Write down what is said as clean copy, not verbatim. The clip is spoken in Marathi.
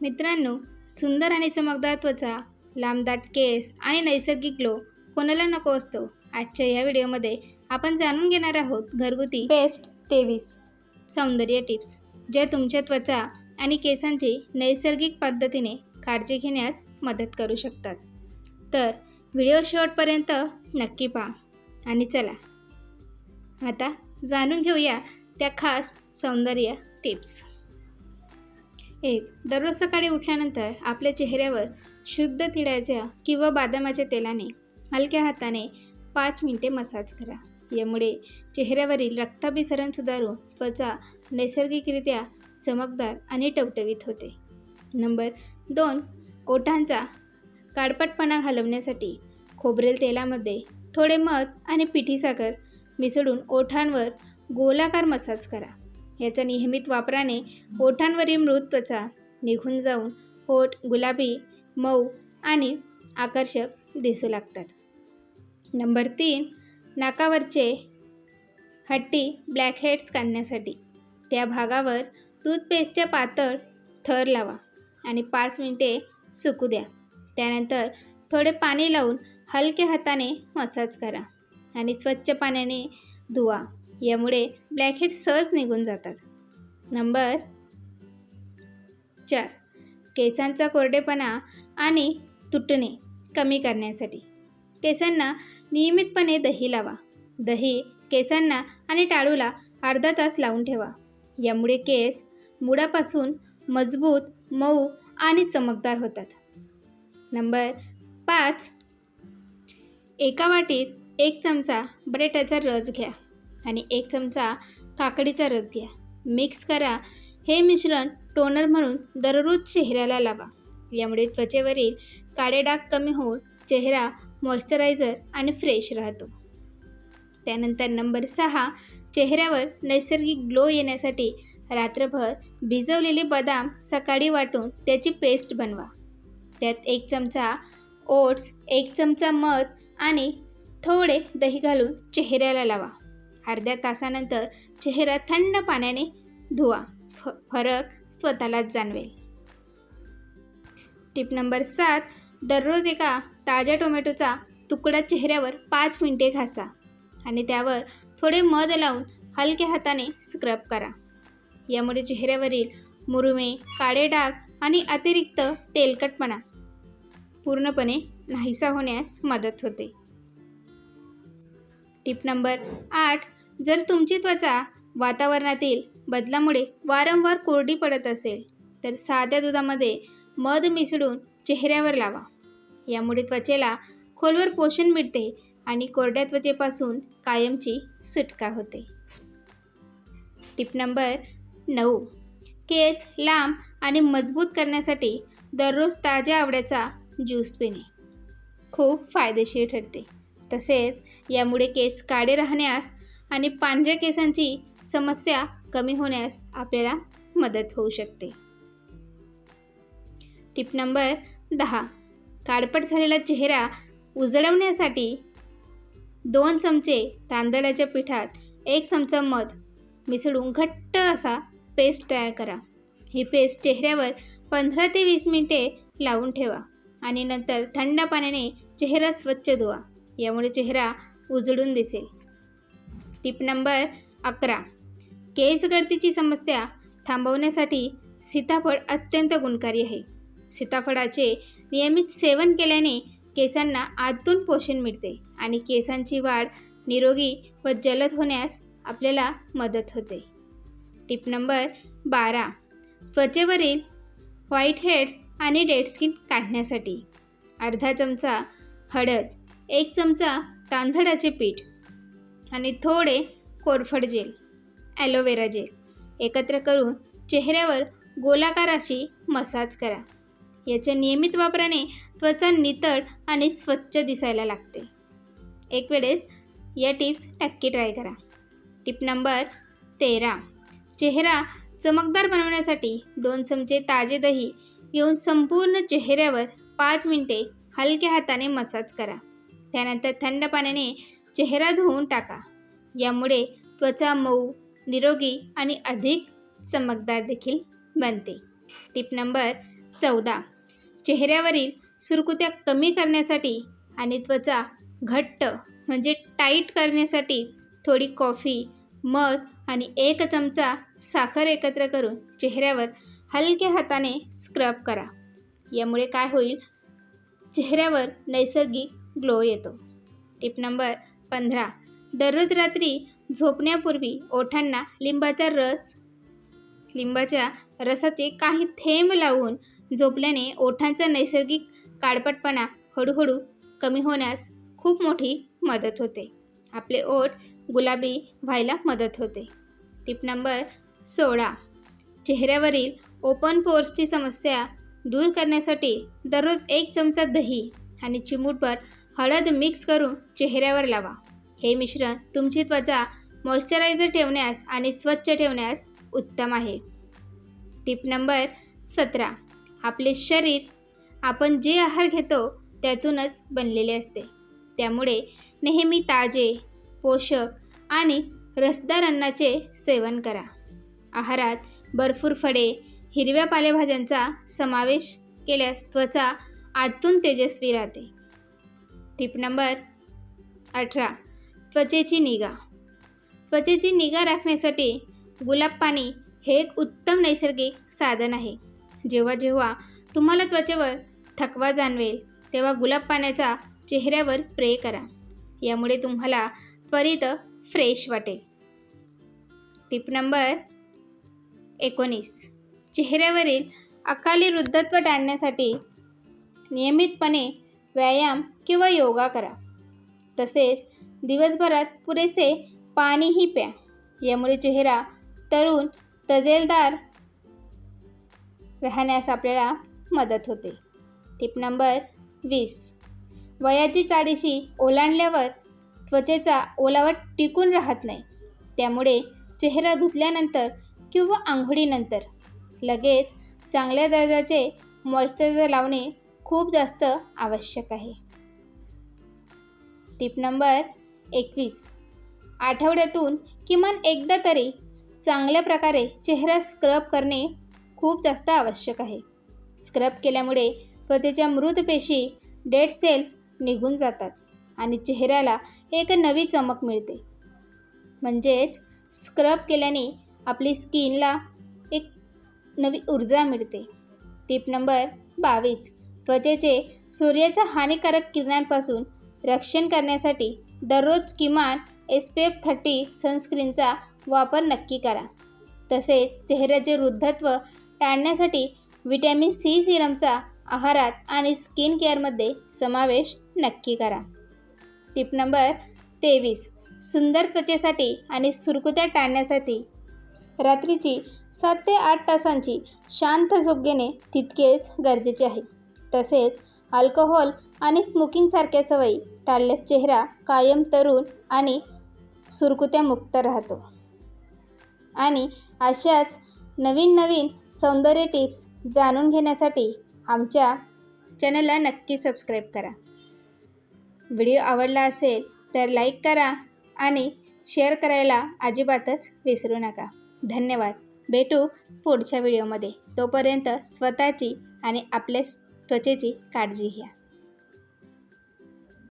मित्रांनो, सुंदर आणि चमकदार त्वचा, लांबदाट केस आणि नैसर्गिक ग्लो कोणाला नको असतो. आजच्या या व्हिडिओमध्ये आपण जाणून घेणार आहोत घरगुती बेस्ट 23 सौंदर्य टिप्स, ज्या तुमच्या त्वचा आणि केसांची नैसर्गिक पद्धतीने काळजी घेण्यास मदत करू शकतात. तर व्हिडिओ शेवटपर्यंत नक्की पहा. आणि चला आता जाणून घेऊया त्या खास सौंदर्य टिप्स. 1. दररोज सकाळी उठल्यानंतर आपल्या चेहऱ्यावर शुद्ध तिळाच्या किंवा बदामाच्या तेलाने हलक्या हाताने 5 मिनिटे मसाज करा. यामुळे चेहऱ्यावरील रक्ताभिसरण सुधारून त्वचा नैसर्गिकरित्या चमकदार आणि टवटवीत होते. नंबर 2. ओठांचा काळपटपणा घालवण्यासाठी खोबरेल तेलामध्ये थोडे मध आणि पिठी साखर मिसळून ओठांवर गोलाकार मसाज करा. याचा नियमित वापराने ओठांवरील मृत त्वचा निघून जाऊन ओठ गुलाबी, मऊ आणि आकर्षक दिसू लागतात. नंबर 3. नाकावरचे हट्टी ब्लॅकहेड्स काढण्यासाठी त्या भागावर टूथपेस्टच्या पातळ थर लावा आणि 5 मिनिटे सुकू द्या. त्यानंतर थोडे पाणी लावून हलक्या हाताने मसाज करा आणि स्वच्छ पाण्याने धुवा. यामुळे ब्लॅकहेड्स सहज निघून जातात. नंबर 4. केसांचा कोरडेपणा आणि तुटणे कमी करण्यासाठी केसांना नियमितपणे दही लावा. दही केसांना आणि टाळूला अर्धा तास लावून ठेवा. यामुळे केस मुळापासून मजबूत, मऊ आणि चमकदार होतात. नंबर 5. एका वाटीत 1 चमचा बटाट्याचा रस घ्या आणि 1 चमचा काकडीचा रस घ्या. मिक्स करा. हे मिश्रण टोनर म्हणून दररोज चेहऱ्याला लावा. यामुळे त्वचेवरील काळे डाग कमी होऊन चेहरा मॉइश्चरायझर आणि फ्रेश राहतो. त्यानंतर नंबर 6. चेहऱ्यावर नैसर्गिक ग्लो येण्यासाठी रात्रभर भिजवलेले बदाम सकाळी वाटून त्याची पेस्ट बनवा. त्यात 1 चमचा ओट्स, 1 चमचा मध आणि थोडे दही घालून चेहऱ्याला लावा. अर्ध्या तासानंतर चेहरा थंड पाण्याने धुवा. फरक स्वतःलाच जाणवेल. Tip number 7. दररोज एका ताज्या टोमॅटोचा तुकडा चेहऱ्यावर 5 मिनिटे घासा आणि त्यावर थोडे मध लावून हलक्या हाताने स्क्रब करा. यामुळे चेहऱ्यावरील मुरुमे, काळे डाग आणि अतिरिक्त तेलकटपणा पूर्णपणे नाहीसा होण्यास मदत होते. Tip number 8. जर तुमची त्वचा वातावरणातील बदलामुळे वारंवार कोरडी पडत असेल तर साध्या दुधामध्ये मध मिसळून चेहऱ्यावर लावा. यामुळे त्वचेला खोलवर पोषण मिळते आणि कोरड्या त्वचेपासून कायमची सुटका होते. Tip number 9. केस लांब आणि मजबूत करण्यासाठी दररोज ताज्या आवळ्याचा ज्यूस पिणे खूप फायदेशीर ठरते. तसेच यामुळे केस काळे राहण्यास आणि पांढऱ्या केसांची समस्या कमी होण्यास आपल्याला मदत होऊ शकते. Tip number 10. काळपट झालेला चेहरा उजळवण्यासाठी 2 चमचे तांदळाच्या पिठात 1 चमचा मध मिसळून घट्ट असा पेस्ट तयार करा. ही पेस्ट चेहऱ्यावर 15 ते 20 मिनिटे लावून ठेवा आणि नंतर थंड पाण्याने चेहरा स्वच्छ धुवा. यामुळे चेहरा उजळून दिसेल. Tip number 11. केस गळतीची समस्या थांबवण्यासाठी सीताफळ अत्यंत गुणकारी आहे. सीताफळाचे नियमित सेवन केल्याने केसांना आतून पोषण मिळते आणि केसांची वाढ निरोगी व जलद होण्यास आपल्याला मदत होते. Tip number 12. त्वचेवरील व्हाईट हेड्स आणि डेड स्किन काढण्यासाठी अर्धा चमचा हळद, 1 चमचा तांदळाचे पीठ आणि थोडे कोरफड जेल, ॲलोवेरा जेल एकत्र करून चेहऱ्यावर गोलाकार अशी मसाज करा. याच्या नियमित वापराने त्वचा नितळ आणि स्वच्छ दिसायला लागते. एक वेळेस या टिप्स नक्की ट्राय करा. Tip number 13. चेहरा चमकदार बनवण्यासाठी 2 चमचे ताजे दही घेऊन संपूर्ण चेहऱ्यावर 5 मिनिटे हलक्या हाताने मसाज करा. त्यानंतर थंड पाण्याने चेहरा धुवून टाका. यामुळे त्वचा मऊ, निरोगी आणि अधिक चमकदार देखील बनते. Tip number 14. चेहऱ्यावरील सुरकुत्या कमी करण्यासाठी आणि त्वचा घट्ट म्हणजे टाईट करण्यासाठी थोडी कॉफी, मध आणि 1 चमचा साखर एकत्र करून चेहऱ्यावर हलक्या हाताने स्क्रब करा. यामुळे काय होईल, चेहऱ्यावर नैसर्गिक ग्लो येतो. Tip number 15. दररोज रात्री झोपण्यापूर्वी ओठांना लिंबाच्या रसाचे काही थेंब लावून झोपल्याने ओठांचा नैसर्गिक काळपटपणा हळूहळू कमी होण्यास खूप मोठी मदत होते. आपले ओठ गुलाबी व्हायला मदत होते. Tip number 16. चेहऱ्यावरील ओपन पोर्सची समस्या दूर करण्यासाठी दररोज 1 चमचा दही आणि चिमूटभर हळद मिक्स करून चेहऱ्यावर लावा. हे मिश्रण तुमची त्वचा मॉइश्चरायझर ठेवण्यास आणि स्वच्छ ठेवण्यास उत्तम आहे. Tip number 17. आपले शरीर आपण जे आहार घेतो त्यातूनच बनलेले असते. त्यामुळे नेहमी ताजे, पोषक आणि रसदार अन्नाचे सेवन करा. आहारात भरपूर फळे, हिरव्या पालेभाज्यांचा समावेश केल्यास त्वचा आतून तेजस्वी राहते. Tip number 18. त्वचेची निगा. त्वचेची निगा राखण्यासाठी गुलाब पाणी हे एक उत्तम नैसर्गिक साधन आहे. जेव्हा जेव्हा तुम्हाला त्वचेवर थकवा जाणवेल तेव्हा गुलाब पाण्याचा चेहऱ्यावर स्प्रे करा. यामुळे तुम्हाला त्वरित फ्रेश वाटेल. Tip number 19. चेहऱ्यावरील अकाली वृद्धत्व टाळण्यासाठी नियमितपणे व्यायाम किंवा योगा करा. तसेच दिवसभरात पुरेसे पाणीही प्या. यामुळे चेहरा तरुण तजेलदार राहण्यास आपल्याला मदत होते. Tip number 20. वयाची 40शी ओलांडल्यावर त्वचेचा ओलावा टिकून राहत नाही. त्यामुळे चेहरा धुतल्यानंतर किंवा आंघोळीनंतर लगेच चांगल्या दर्जाचे मॉइश्चरायझर लावणे खूप जास्त आवश्यक आहे. Tip number 21. आठवड्यातून किमान एकदा तरी चांगल्या प्रकारे चेहरा स्क्रब करणे खूप जास्त आवश्यक आहे. स्क्रब केल्यामुळे त्वचेच्या मृत पेशी, डेड सेल्स निघून जातात आणि चेहऱ्याला एक नवी चमक मिळते. म्हणजेच स्क्रब केल्याने आपली स्किनला एक नवी ऊर्जा मिळते. Tip number 22. त्वचेचे सूर्याच्या हानिकारक किरणांपासून रक्षण करण्यासाठी दररोज किमान SPF 30 सनस्क्रीनचा वापर नक्की करा. तसेच चेहऱ्याचे वृद्धत्व टाळण्यासाठी व्हिटॅमिन C सिरमचा आहारात आणि स्किन केअरमध्ये समावेश नक्की करा. Tip number 23. सुंदर त्वचेसाठी आणि सुरकुत्या टाळण्यासाठी रात्रीची 7 ते 8 तासांची शांत झोप घेणे तितकेच गरजेचे आहे. तसेच अल्कोहोल आणि स्मोकिंगसारख्या सवयी टाळल्यास चेहरा कायम तरुण आणि सुरकुत्यामुक्त राहतो. आणि अशाच नवीन सौंदर्य टिप्स जाणून घेण्यासाठी आमच्या चॅनलला नक्की सबस्क्राईब करा. व्हिडिओ आवडला असेल तर लाईक करा आणि शेअर करायला अजिबातच विसरू नका. धन्यवाद. भेटू पुढच्या व्हिडिओमध्ये. तोपर्यंत स्वतःची आणि आपल्या त्वचेची काळजी घ्या.